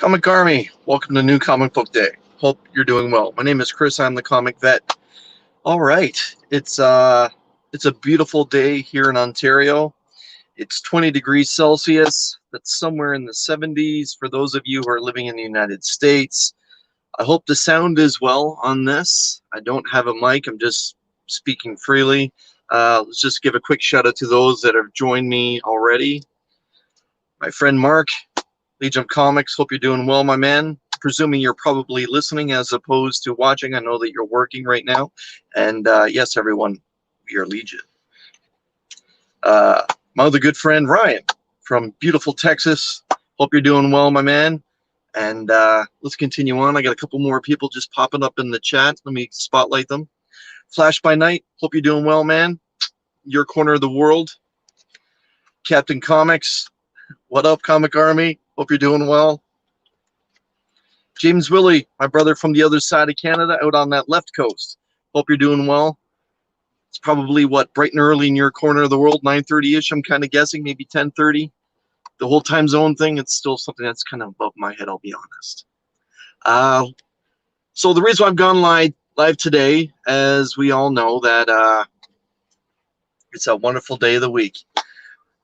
Comic Army, welcome to New Comic Book Day. Hope you're doing well. My name is Chris. I'm the comic vet. All right, it's a beautiful day here in Ontario. It's 20 degrees Celsius. That's somewhere in the 70s for those of you who are living in the United States. I hope the sound is well on this. I don't have a mic. I'm just speaking freely. Let's just give a quick shout out to those that have joined me already. My friend Mark, Legion of Comics, hope you're doing well, my man. Presuming you're probably listening as opposed to watching. I know that you're working right now. And yes, everyone, we are Legion. My other good friend, Ryan, from beautiful Texas. Hope you're doing well, my man. And let's continue on. I got a couple more people just popping up in the chat. Let me spotlight them. Flash by Night, hope you're doing well, man. Your corner of the world. Captain Comics, what up, Comic Army? Hope you're doing well. James Willie, my brother from the other side of Canada, out on that left coast. Hope you're doing well. It's probably, what, bright and early in your corner of the world, 9:30-ish, I'm kind of guessing, maybe 10:30. The whole time zone thing, it's still something that's kind of above my head, I'll be honest. So the reason I've gone live today, as we all know, that it's a wonderful day of the week.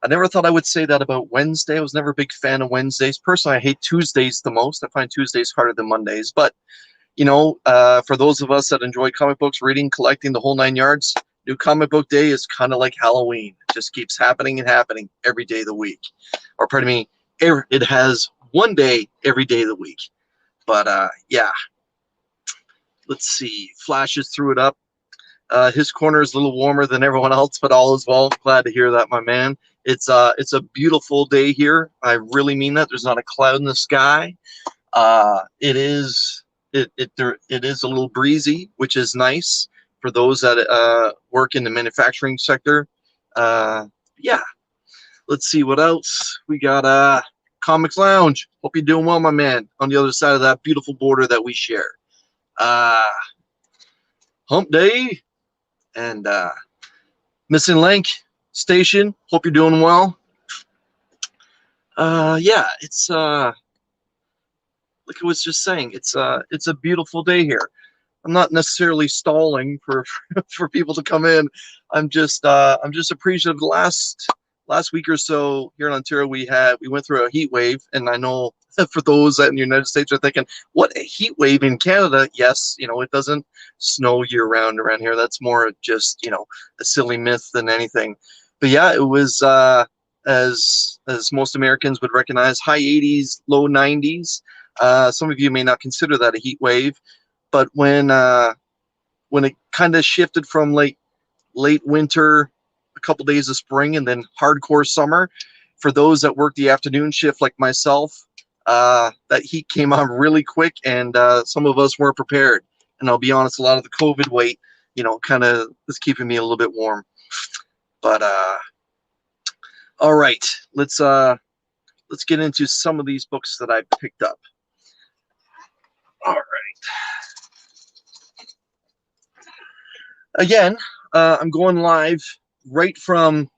I never thought I would say that about Wednesday. I was never a big fan of Wednesdays. Personally, I hate Tuesdays the most. I find Tuesdays harder than Mondays. But, you know, for those of us that enjoy comic books, reading, collecting, the whole nine yards, New Comic Book Day is kind of like Halloween. It just keeps happening and happening every day of the week. Or, pardon me, it has one day every day of the week. But, yeah. Let's see. Flashes threw it up. His corner is a little warmer than everyone else, but all is well. Glad to hear that, my man. It's a beautiful day here. I really mean that. There's not a cloud in the sky. It is a little breezy, which is nice for those that work in the manufacturing sector. Yeah. Let's see what else we got. Comics Lounge. Hope you're doing well, my man. On the other side of that beautiful border that we share. Hump Day. And Missing Link Station, hope you're doing well. Yeah, it's like I was just saying, it's a beautiful day here. I'm not necessarily stalling for for people to come in. I'm just appreciative. Last week or so here in Ontario, we went through a heat wave, and I know for those that in the United States are thinking, what, a heat wave in Canada? Yes, you know, it doesn't snow year round around here. That's more just, you know, a silly myth than anything. But yeah, it was as most Americans would recognize, high 80s, low 90s. Some of you may not consider that a heat wave, but when it kind of shifted from late winter, a couple days of spring, and then hardcore summer, for those that work the afternoon shift like myself, that heat came on really quick, and some of us weren't prepared. And I'll be honest, a lot of the COVID weight, you know, kind of is keeping me a little bit warm. But all right, let's get into some of these books that I picked up. All right. Again, I'm going live right from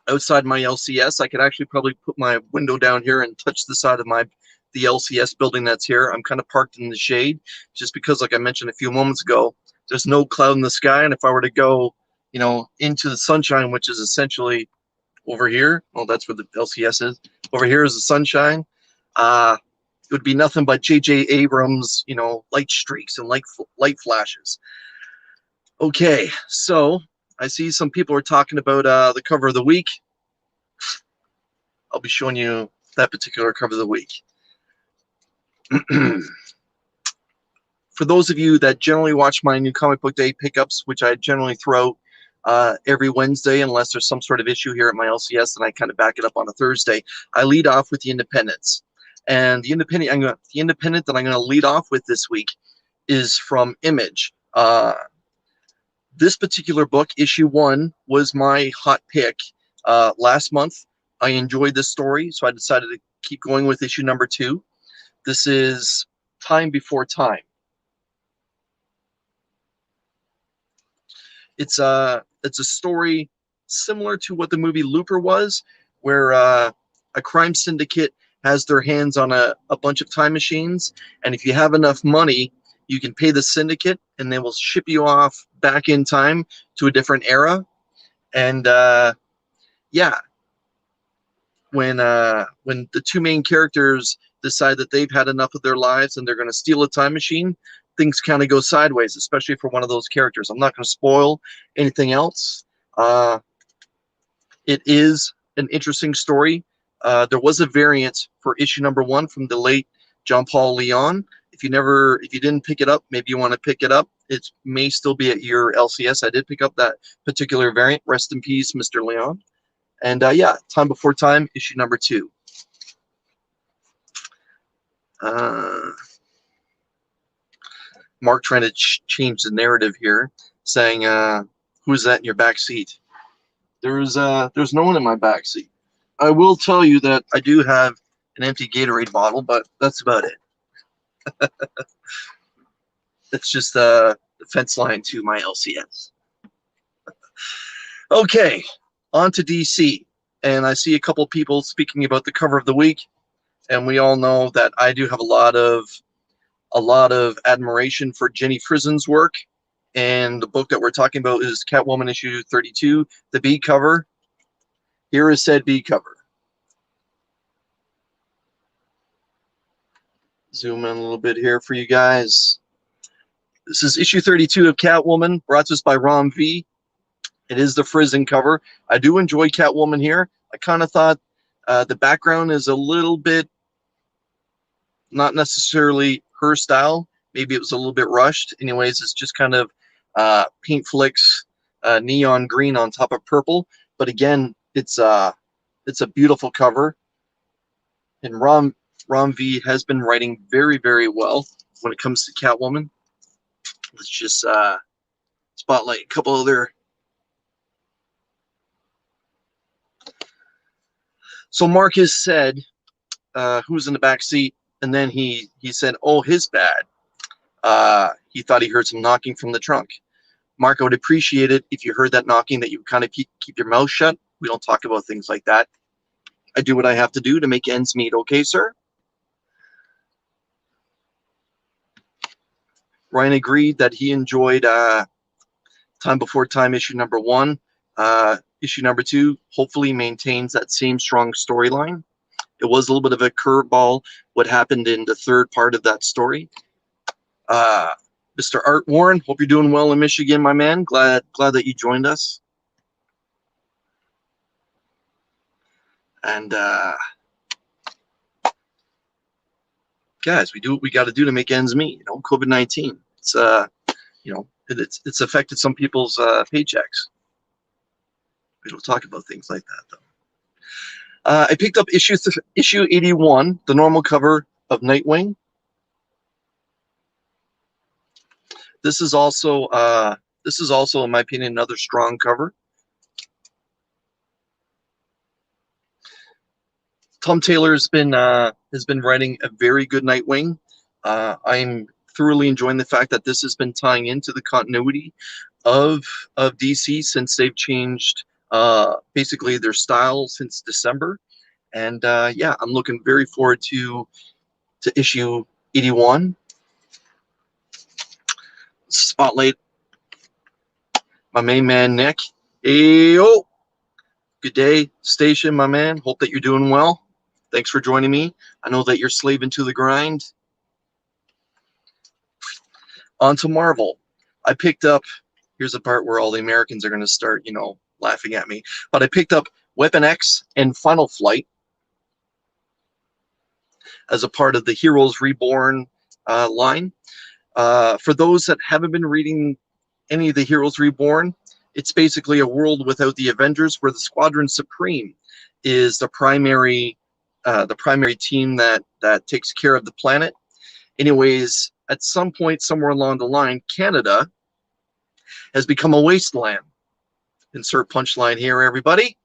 outside my LCS. I could actually probably put my window down here and touch the side of the LCS building that's here. I'm kind of parked in the shade just because, like I mentioned a few moments ago, there's no cloud in the sky. And if I were to go, you know, into the sunshine, which is essentially over here, well, that's where the LCS is. Over here is the sunshine. It would be nothing but J.J. Abrams, you know, light streaks and light flashes. Okay, so I see some people are talking about the cover of the week. I'll be showing you that particular cover of the week. For those of you that generally watch my New Comic Book Day pickups, which I generally throw every Wednesday, unless there's some sort of issue here at my LCS, and I kind of back it up on a Thursday, I lead off with the Independents. And the independent that I'm going to lead off with this week is from Image. This particular book, issue 1, was my hot pick last month. I enjoyed this story, so I decided to keep going with issue number 2. This is Time Before Time. It's a story similar to what the movie Looper was, where a crime syndicate has their hands on a bunch of time machines, and if you have enough money, you can pay the syndicate, and they will ship you off back in time to a different era. And yeah, when the two main characters decide that they've had enough of their lives and they're going to steal a time machine, things kind of go sideways, especially for one of those characters. I'm not going to spoil anything else. It is an interesting story. There was a variant for issue number 1 from the late John Paul Leon. If you didn't pick it up, maybe you want to pick it up. It may still be at your LCS. I did pick up that particular variant. Rest in peace, Mr. Leon. And yeah, Time Before Time, issue number 2. Mark trying to change the narrative here, saying, "Who's that in your back seat?" There's no one in my back seat. I will tell you that I do have an empty Gatorade bottle, but that's about it. It's just the fence line to my LCS. Okay, on to DC, and I see a couple people speaking about the cover of the week, and we all know that I do have a lot of admiration for Jenny Friesen's work, and the book that we're talking about is Catwoman issue 32, the B cover. Here is said B cover. Zoom in a little bit here for you guys. This is issue 32 of Catwoman, brought to us by Rom V. It is the Friesen cover. I do enjoy Catwoman here. I kind of thought the background is a little bit not necessarily her style. Maybe it was a little bit rushed. Anyways, it's just kind of paint flicks, neon green on top of purple. But again, it's a beautiful cover. And Rom V has been writing very, very well when it comes to Catwoman. Let's just spotlight a couple other. So Mark has said, who's in the back seat? And then he said, oh, his bad. He thought he heard some knocking from the trunk. Mark, I would appreciate it if you heard that knocking, that you kind of keep your mouth shut. We don't talk about things like that. I do what I have to do to make ends meet. Okay, sir? Ryan agreed that he enjoyed Time Before Time issue number 1. Issue number 2 hopefully maintains that same strong storyline. It was a little bit of a curveball what happened in the third part of that story. Mr. Art Warren, hope you're doing well in Michigan, my man. Glad that you joined us. And guys, we do what we got to do to make ends meet. You know, COVID-19. It's you know, it's affected some people's paychecks. We don't talk about things like that though. I picked up issue 81, the normal cover of Nightwing. This is also in my opinion another strong cover. Tom Taylor has been writing a very good Nightwing. I'm thoroughly enjoying the fact that this has been tying into the continuity of DC since they've changed basically their style since December. And yeah, I'm looking very forward to issue 81. Spotlight my main man Nick. Ayo. Good day, Station, my man. Hope that you're doing well. Thanks for joining me. I know that you're slaving to the grind. On to Marvel. I picked up, here's the part where all the Americans are going to start, you know, laughing at me. But I picked up Weapon X and Final Flight as a part of the Heroes Reborn line. For those that haven't been reading any of the Heroes Reborn, it's basically a world without the Avengers, where the Squadron Supreme is the primary team that takes care of the planet. Anyways, at some point, somewhere along the line, Canada has become a wasteland. Insert punchline here, everybody.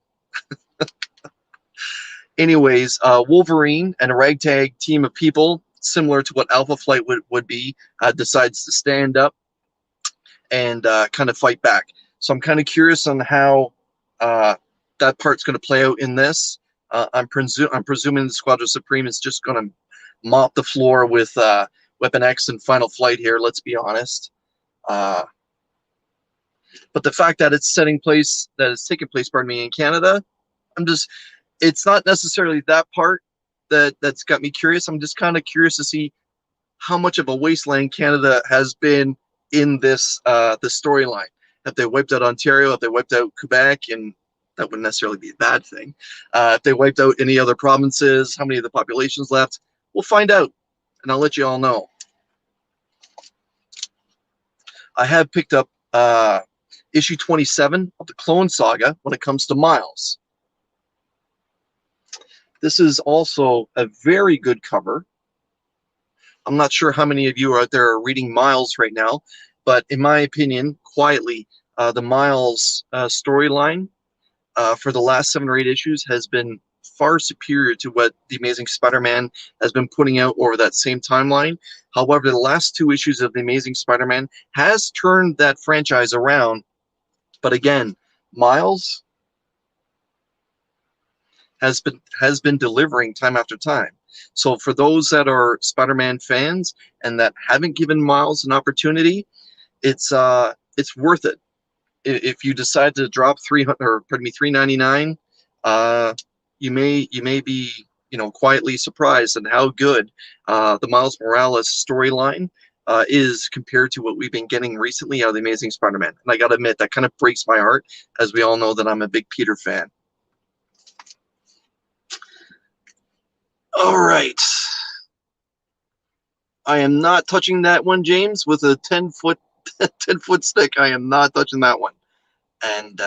Anyways, Wolverine and a ragtag team of people, similar to what Alpha Flight would be, decides to stand up and kind of fight back. So I'm kind of curious on how that part's going to play out in this. I'm presuming the Squadron Supreme is just going to mop the floor with Weapon X and Final Flight here. Let's be honest. But the fact that it's taking place, pardon me, in Canada, it's not necessarily that part that's got me curious. I'm just kind of curious to see how much of a wasteland Canada has been in this storyline. Have they wiped out Ontario? Have they wiped out Quebec? And that wouldn't necessarily be a bad thing. If they wiped out any other provinces, how many of the population's left? We'll find out, and I'll let you all know. I have picked up issue 27 of the Clone Saga when it comes to Miles. This is also a very good cover. I'm not sure how many of you out there are reading Miles right now, but in my opinion, quietly, the Miles storyline for the last 7 or 8 issues has been far superior to what the Amazing Spider-Man has been putting out over that same timeline. However, the last 2 issues of the Amazing Spider-Man has turned that franchise around. But again, Miles has been delivering time after time. So for those that are Spider-Man fans and that haven't given Miles an opportunity, it's worth it. If you decide to drop $3.99, you may be quietly surprised at how good the Miles Morales storyline is compared to what we've been getting recently out of the Amazing Spider-Man. And I gotta admit, that kind of breaks my heart, as we all know that I'm a big Peter fan. All right. I am not touching that one, James, with a 10-foot 10-foot stick. I am not touching that one. And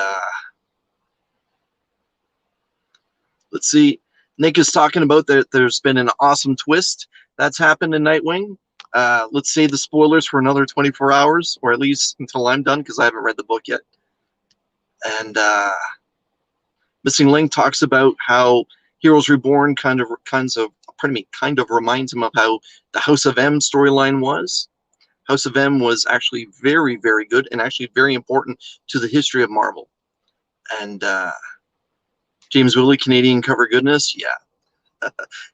let's see. Nick is talking about that there's been an awesome twist that's happened in Nightwing. Let's save the spoilers for another 24 hours, or at least until I'm done, because I haven't read the book yet. And Missing Link talks about how Heroes Reborn kind of reminds him of how the House of M storyline was. House of M was actually very, very good and actually very important to the history of Marvel. And James Woolley, Canadian cover goodness, yeah.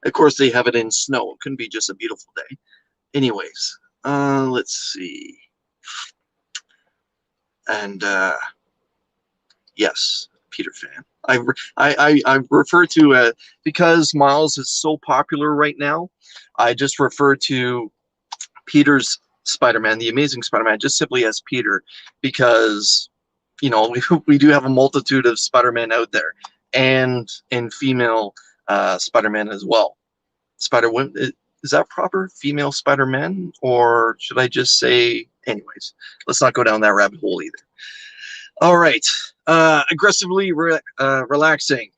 Of course, they have it in snow. It couldn't be just a beautiful day. Anyways, let's see. And yes, Peter fan. I refer to because Miles is so popular right now. I just refer to Peter's Spider-Man, the Amazing Spider-Man, just simply as Peter, because we do have a multitude of Spider-Man out there, and female Spider-Man as well. Spider-Women, is that proper? Female Spider-Man, or should I just say? Anyways, let's not go down that rabbit hole either. All right. Aggressively relaxing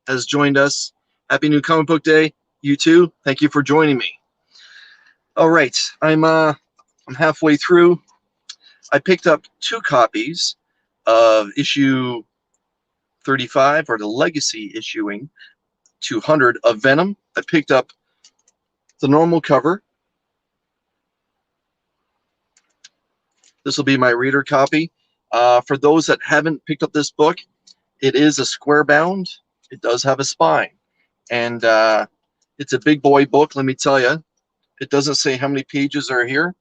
has joined us. Happy New Comic Book Day. You too. Thank you for joining me. All right. I'm halfway through. I picked up 2 copies of issue 35, or the Legacy issuing 200 of Venom. I picked up the normal cover. This will be my reader copy. For those that haven't picked up this book, it is a square bound. It does have a spine. And it's a big boy book, let me tell you. It doesn't say how many pages are here,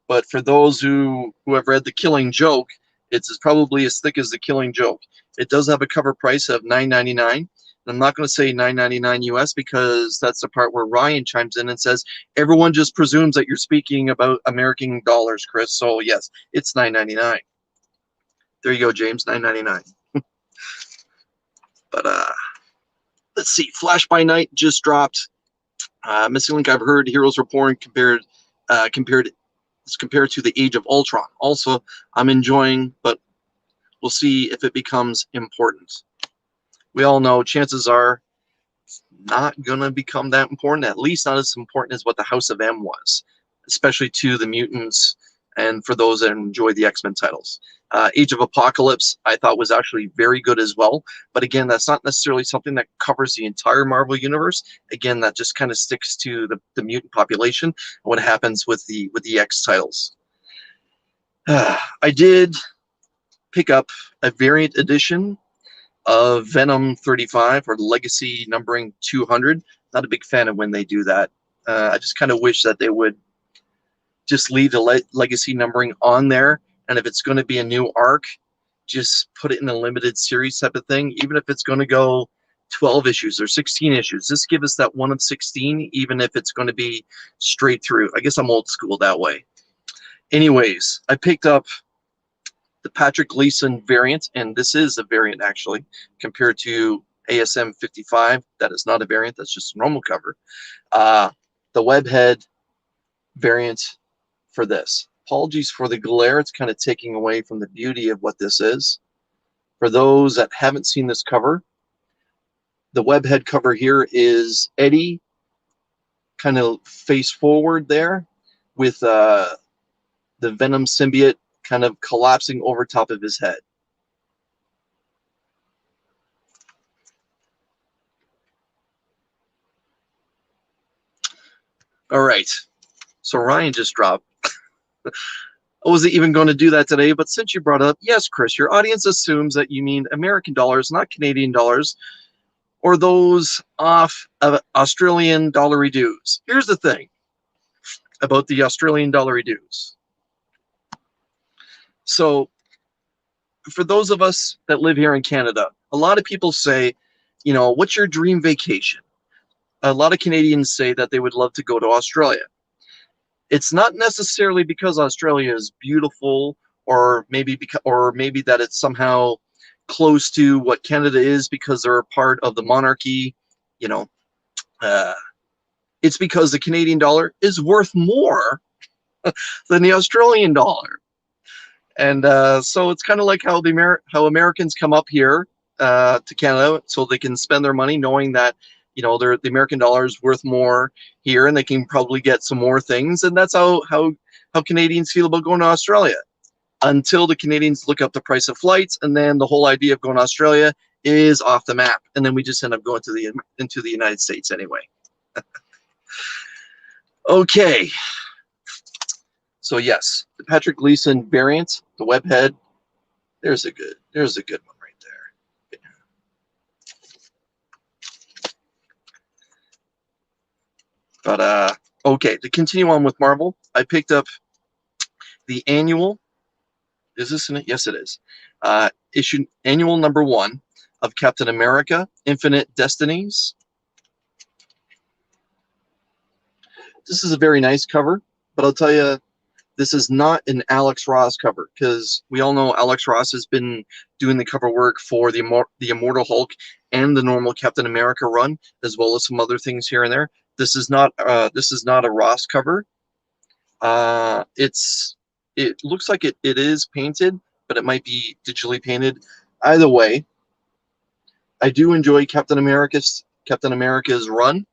but for those who have read The Killing Joke, it's probably as thick as The Killing Joke. It does have a cover price of $9.99. I'm not going to say $9.99 US, because that's the part where Ryan chimes in and says, everyone just presumes that you're speaking about American dollars, Chris. So yes, it's $9.99. There you go, James, $9.99. But let's see. Flash by Night just dropped. Missing Link, I've heard Heroes Reborn compared to the Age of Ultron. Also, I'm enjoying, but we'll see if it becomes important. We all know chances are it's not going to become that important, at least not as important as what the House of M was, especially to the mutants and for those that enjoy the X-Men titles. Age of Apocalypse, I thought, was actually very good as well. But again, that's not necessarily something that covers the entire Marvel universe. Again, that just kind of sticks to the mutant population and what happens with the X titles. I did pick up a variant edition of Venom 35 or Legacy numbering 200. Not a big fan of when they do that. I just kind of wish that they would just leave the Legacy numbering on there. And if it's going to be a new arc, just put it in a limited series type of thing. Even if it's going to go 12 issues or 16 issues, just give us that 1 of 16, even if it's going to be straight through. I guess I'm old school that way. Anyways, I picked up the Patrick Gleason variant, and this is a variant actually, compared to ASM 55. That is not a variant, that's just a normal cover. The Webhead variant for this. Apologies for the glare, it's kind of taking away from the beauty of what this is. For those that haven't seen this cover, the Webhead cover here is Eddie kind of face forward there with the Venom symbiote kind of collapsing over top of his head. All right, so Ryan just dropped. I wasn't even going to do that today, but since you brought it up, yes, Chris, your audience assumes that you mean American dollars, not Canadian dollars, or those off of Australian dollary dues. Here's the thing about the Australian dollary dues. So for those of us that live here in Canada, a lot of people say, you know, what's your dream vacation? A lot of Canadians say that they would love to go to Australia. It's not necessarily because Australia is beautiful, or maybe that it's somehow close to what Canada is because they're a part of the monarchy. You know, it's because the Canadian dollar is worth more than the Australian dollar. And so it's kind of like how how Americans come up here to Canada so they can spend their money knowing that, you know, the American dollar is worth more here and they can probably get some more things. And that's how Canadians feel about going to Australia, until the Canadians look up the price of flights, and then the whole idea of going to Australia is off the map. And then we just end up going to into the United States anyway. Okay. So yes, the Patrick Gleason variant, the Webhead, there's a good one right there. But okay, to continue on with Marvel, I picked up the annual. Is this in it? Yes, it is. Issue annual number 1 of Captain America: Infinite Destinies. This is a very nice cover, but I'll tell you, this is not an Alex Ross cover, because we all know Alex Ross has been doing the cover work for the Immortal Hulk and the normal Captain America run, as well as some other things here and there. This is not a Ross cover. It looks like it is painted, but it might be digitally painted. Either way, I do enjoy Captain America's run,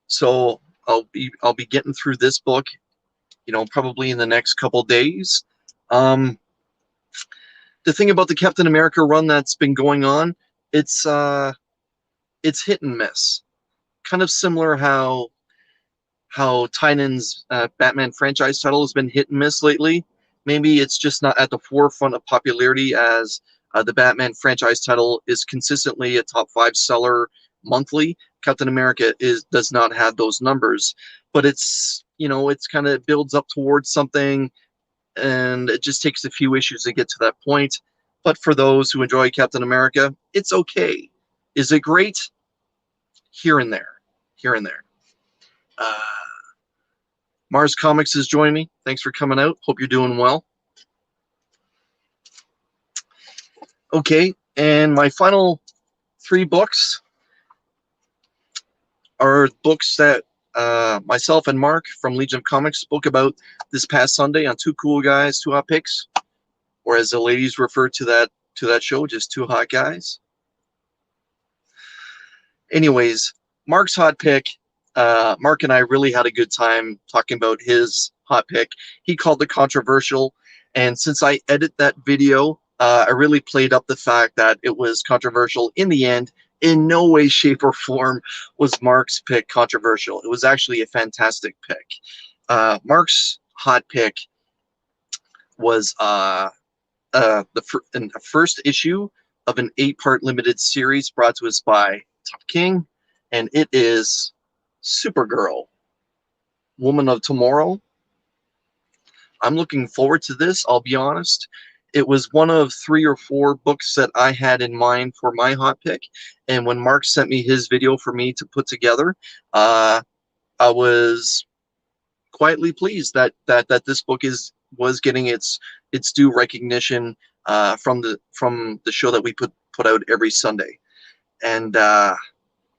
so I'll be getting through this book, you know, probably in the next couple days. The thing about the Captain America run that's been going on, it's hit and miss. Kind of similar how Tynan's Batman franchise title has been hit and miss lately. Maybe it's just not at the forefront of popularity as the Batman franchise title is consistently a top 5 seller monthly. Captain America does not have those numbers, but it's, you know, it's kind of builds up towards something, and it just takes a few issues to get to that point. But for those who enjoy Captain America, it's okay. Is it great? Here and there. Mars Comics has joined me. Thanks for coming out. Hope you're doing well. Okay, and my final 3 books are books that myself and Mark from Legion of Comics spoke about this past Sunday on Two Cool Guys, Two Hot Picks, or as the ladies refer to that show, just Two Hot Guys. Anyways, Mark's hot pick. Mark and I really had a good time talking about his hot pick. He called it controversial, and since I edit that video, I really played up the fact that it was controversial. In the end, in no way, shape, or form was Mark's pick controversial. It was actually a fantastic pick. Mark's hot pick was in the first issue of an 8-part limited series brought to us by Tom King, and it is Supergirl, Woman of Tomorrow. I'm looking forward to this, I'll be honest. It was one of 3 or 4 books that I had in mind for my hot pick, and when Mark sent me his video for me to put together, I was quietly pleased that this book was getting its due recognition from the show that we put out every Sunday. And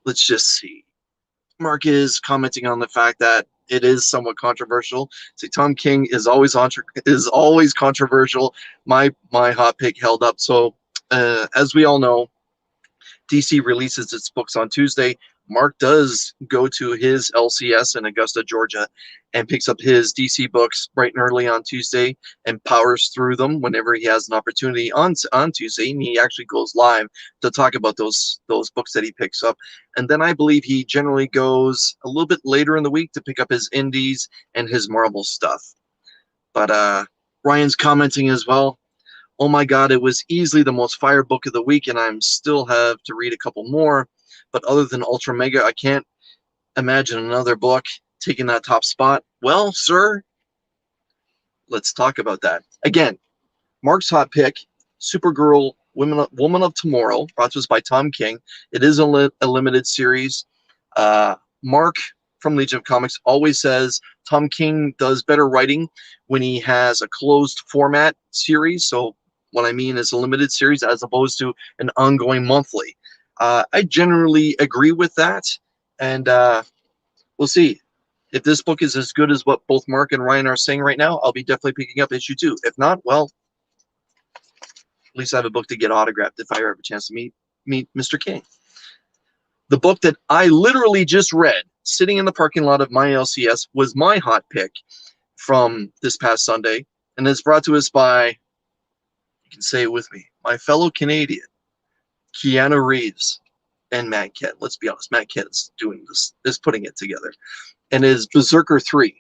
let's just see. Mark is commenting on the fact that it is somewhat controversial. See, Tom King is always controversial. My hot pick held up. So as we all know, DC releases its books on Tuesday. Mark does go to his LCS in Augusta, Georgia, and picks up his DC books bright and early on Tuesday and powers through them whenever he has an opportunity on Tuesday. And he actually goes live to talk about those books that he picks up. And then I believe he generally goes a little bit later in the week to pick up his indies and his Marvel stuff. But Ryan's commenting as well. Oh my God, it was easily the most fire book of the week, and I'm still have to read a couple more. But other than Ultra Mega, I can't imagine another book taking that top spot. Well, sir, let's talk about that. Again, Mark's hot pick, Supergirl, Woman of Tomorrow, brought to us by Tom King. It is a limited series. Mark from Legion of Comics always says Tom King does better writing when he has a closed format series. So what I mean is a limited series as opposed to an ongoing monthly. I generally agree with that, and we'll see. If this book is as good as what both Mark and Ryan are saying right now, I'll be definitely picking up issue 2. If not, well, at least I have a book to get autographed if I ever have a chance to meet Mr. King. The book that I literally just read, sitting in the parking lot of my LCS, was my hot pick from this past Sunday, and it's brought to us by, you can say it with me, my fellow Canadian, Keanu Reeves and Matt Kent. Let's be honest, Matt Kent is doing this, is putting it together, and is Berserker 3.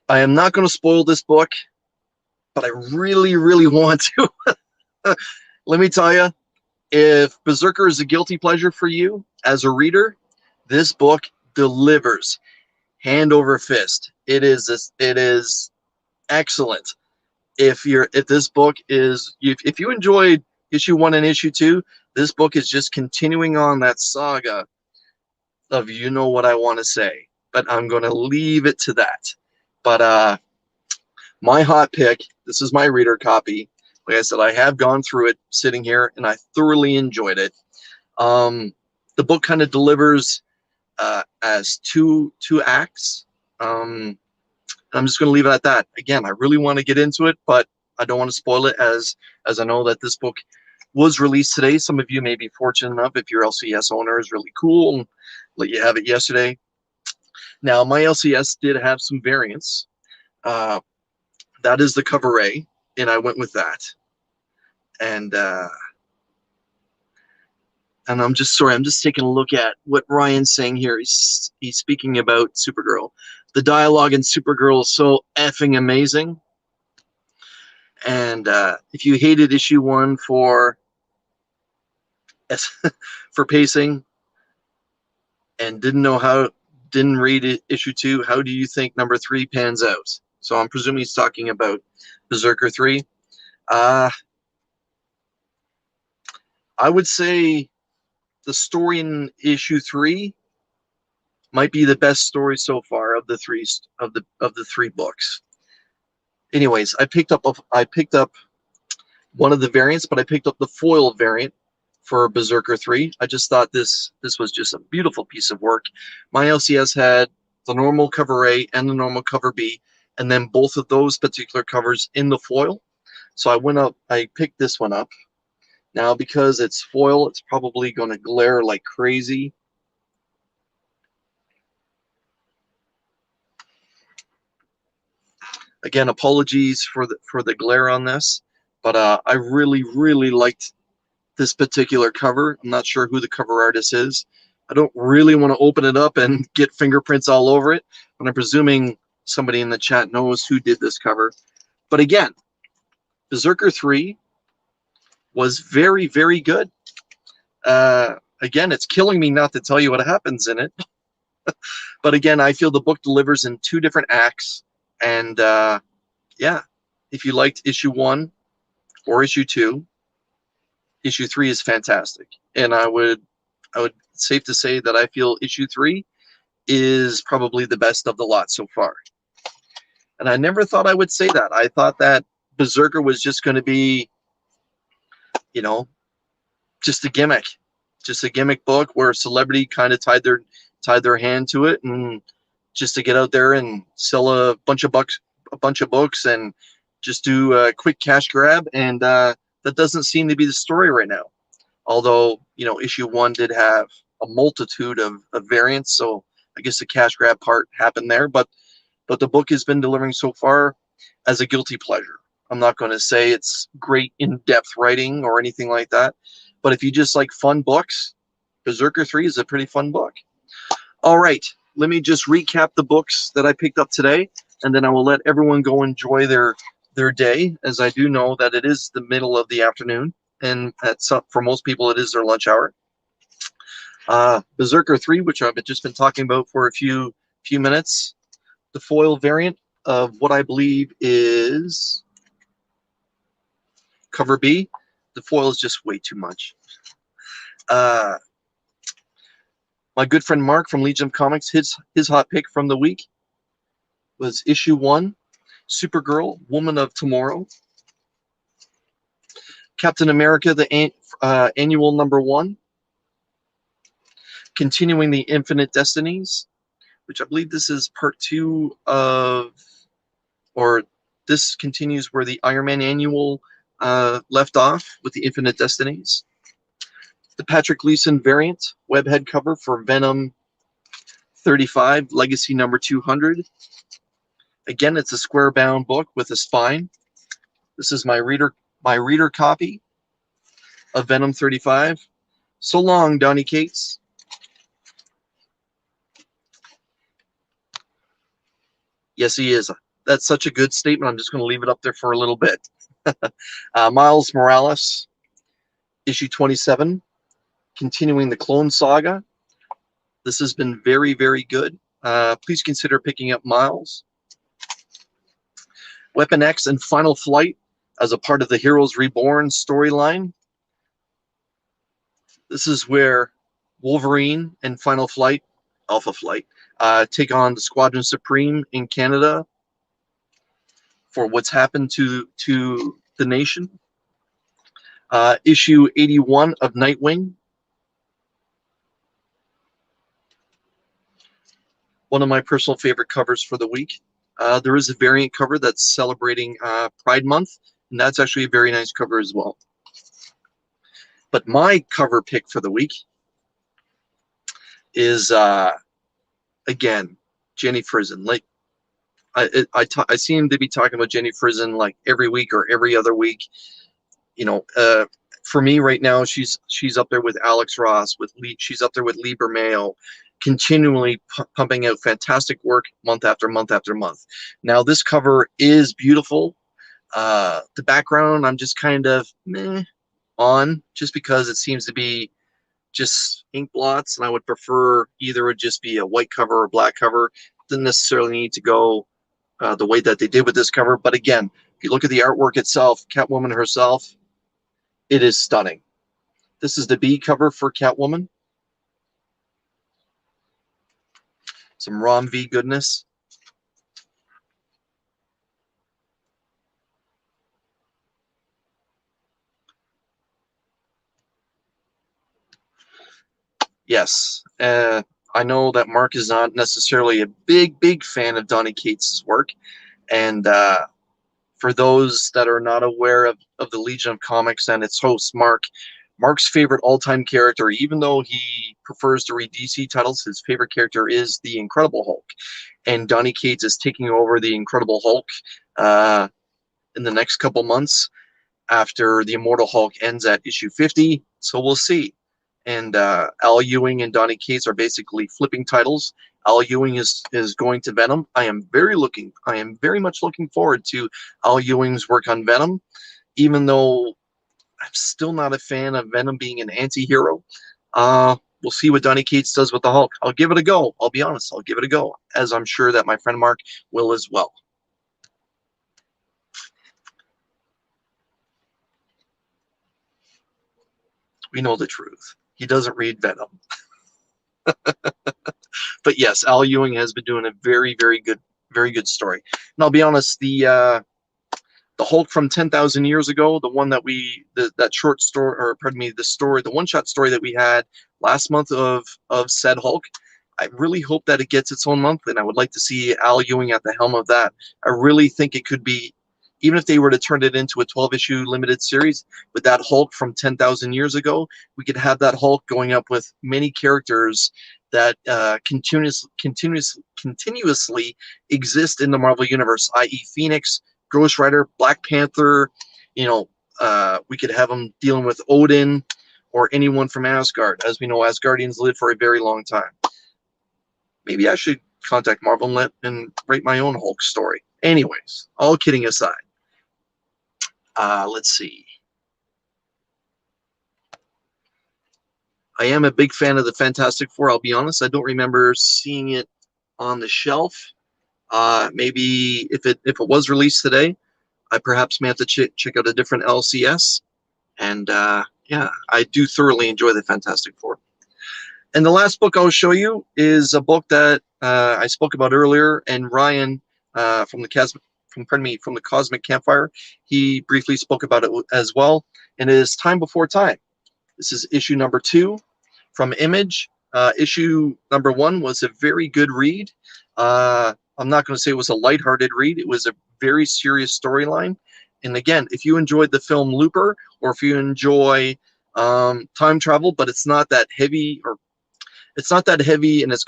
I am not going to spoil this book, but I really, really want to. Let me tell you, if Berserker is a guilty pleasure for you as a reader, this book delivers hand over fist. It is excellent. If this book is, if you enjoyed issue 1 and issue 2, this book is just continuing on that saga of, you know what I want to say, but I'm going to leave it to that. But my hot pick, this is my reader copy. Like I said, I have gone through it sitting here, and I thoroughly enjoyed it. The book kind of delivers as two acts. I'm just going to leave it at that. Again, I really want to get into it, but I don't want to spoil it, as I know that this book was released today. Some of you may be fortunate enough, if your LCS owner is really cool and let you have it yesterday. Now, my LCS did have some variants. That is the cover A, and I went with that. And I'm just taking a look at what Ryan's saying here. He's speaking about Supergirl. The dialogue in Supergirl is so effing amazing. And if you hated issue 1 for pacing and didn't read issue 2, how do you think number 3 pans out? So I'm presuming he's talking about Berserker 3. I would say the story in issue 3 might be the best story so far of the three books. Anyways, I picked up one of the variants, but I picked up the foil variant for Berserker 3. I just thought this was just a beautiful piece of work. My LCS had the normal cover A and the normal cover B, and then both of those particular covers in the foil. So I picked this one up. Now, because it's foil, it's probably going to glare like crazy. Again, apologies for the glare on this, but I really, really liked this particular cover. I'm not sure who the cover artist is. I don't really want to open it up and get fingerprints all over it, but I'm presuming somebody in the chat knows who did this cover. But again, Berserker 3 was very, very good. Again, it's killing me not to tell you what happens in it. But again, I feel the book delivers in 2 different acts. And yeah, if you liked issue 1 or issue 2, issue 3 is fantastic. And I would safe to say that I feel issue 3 is probably the best of the lot so far. And I never thought I would say that. I thought that Berserker was just going to be, you know, just a gimmick book where a celebrity kind of tied their hand to it, and just to get out there and sell a bunch of books and just do a quick cash grab. And that doesn't seem to be the story right now. Although, you know, issue 1 did have a multitude of variants, so I guess the cash grab part happened there. But the book has been delivering so far as a guilty pleasure. I'm not going to say it's great in-depth writing or anything like that, but if you just like fun books, Berserker 3 is a pretty fun book. All right, let me just recap the books that I picked up today, and then I will let everyone go enjoy their day, as I do know that it is the middle of the afternoon, and for most people it is their lunch hour. Berserker 3, which I've just been talking about for a few minutes, the foil variant of what I believe is cover B. The foil is just way too much. My good friend Mark from Legion of Comics, his hot pick from the week was issue 1, Supergirl, Woman of Tomorrow. Captain America, the annual #1. Continuing the Infinite Destinies, which I believe this is part 2 of, or this continues where the Iron Man annual left off with the Infinite Destinies. The Patrick Gleason variant webhead cover for Venom 35, Legacy number 200. Again, it's a square bound book with a spine. This is my reader copy of Venom 35. So long, Donny Cates. Yes, he is. That's such a good statement. I'm just going to leave it up there for a little bit. Miles Morales, issue 27, continuing the Clone Saga. This has been very, very good. Please consider picking up Miles. Weapon X and Final Flight as a part of the Heroes Reborn storyline. This is where Wolverine and Final Flight, Alpha Flight, take on the Squadron Supreme in Canada for what's happened to the nation. Issue 81 of Nightwing. One of my personal favorite covers for the week. There is a variant cover that's celebrating Pride Month, and that's actually a very nice cover as well. But my cover pick for the week is, again, Jenny Frison. Like, I seem to be talking about Jenny Frison like every week or every other week. You know, for me right now, she's up there with Alex Ross, she's up there with Lee Bermejo, continually pumping out fantastic work month after month after month. Now this cover is beautiful. The background I'm just kind of meh on, just because it seems to be just ink blots, and I would prefer either it just be a white cover or black cover. Doesn't necessarily need to go the way that they did with this cover. But again, if you look at the artwork itself, Catwoman herself, it is stunning. This is the B cover for Catwoman. Some Rom V goodness. Yes, I know that Mark is not necessarily a big fan of Donny Cates' work, and for those that are not aware of the Legion of Comics and its host, Mark's favorite all-time character, even though he prefers to read DC titles, his favorite character is the Incredible Hulk. And Donny Cates is taking over the Incredible Hulk in the next couple months after the Immortal Hulk ends at issue 50. So we'll see. And Al Ewing and Donny Cates are basically flipping titles. Al Ewing is going to Venom. I am very much looking forward to Al Ewing's work on Venom, even though I'm still not a fan of Venom being an anti-hero. We'll see what Donny Cates does with the Hulk. I'll give it a go. I'll be honest. I'll give it a go, as I'm sure that my friend Mark will as well. We know the truth. He doesn't read Venom. But yes, Al Ewing has been doing a very, very good story. And I'll be honest, the Hulk from 10,000 years ago, the one that that short story, or pardon me, the one-shot story that we had last month of said Hulk, I really hope that it gets its own month, and I would like to see Al Ewing at the helm of that. I really think it could be, even if they were to turn it into a 12-issue limited series, with that Hulk from 10,000 years ago, we could have that Hulk going up with many characters that continuously exist in the Marvel Universe, i.e. Phoenix, Ghost Rider, Black Panther. We could have him dealing with Odin or anyone from Asgard. As we know, Asgardians live for a very long time. Maybe I should contact Marvel and write my own Hulk story. Anyways, all kidding aside. Let's see. I am a big fan of the Fantastic Four. I'll be honest, I don't remember seeing it on the shelf. Maybe if it was released today, I perhaps may have to check out a different LCS. And yeah, I do thoroughly enjoy the Fantastic Four. And the last book I'll show you is a book that I spoke about earlier, and Ryan from the Cosmic Campfire, he briefly spoke about it as well. And it is Time Before Time. This is issue number 2 from Image. Issue number 1 was a very good read. I'm not going to say it was a lighthearted read. It was a very serious storyline. And again, if you enjoyed the film Looper, or if you enjoy time travel, but it's not that heavy, or it's not that heavy in its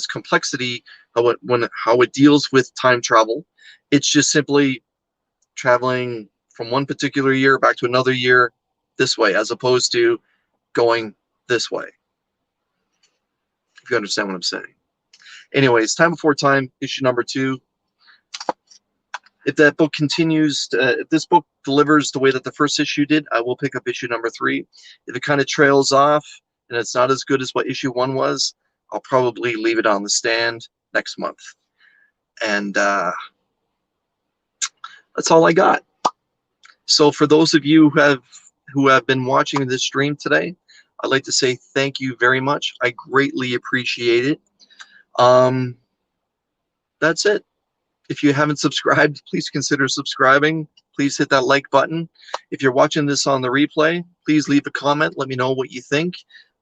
complexity, how it deals with time travel. It's just simply traveling from one particular year back to another year this way, as opposed to going this way. If you understand what I'm saying. Anyways, Time Before Time, issue number 2. If that book continues, if this book delivers the way that the first issue did, I will pick up issue number 3. If it kind of trails off and it's not as good as what issue 1 was, I'll probably leave it on the stand next month. And that's all I got. So for those of you who have been watching this stream today, I'd like to say thank you very much. I greatly appreciate it. That's it. If you haven't subscribed, please consider subscribing. Please hit that like button. If you're watching this on the replay, please leave a comment. Let me know what you think.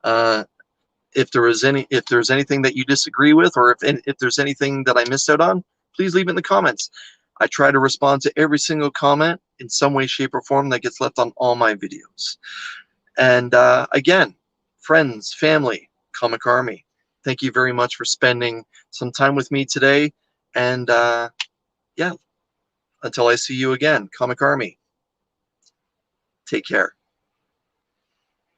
If there's anything that you disagree with, or if there's anything that I missed out on, please leave it in the comments. I try to respond to every single comment in some way, shape, or form that gets left on all my videos. And again, friends, family, Comic Army, thank you very much for spending some time with me today. And yeah, until I see you again, Comic Army, take care.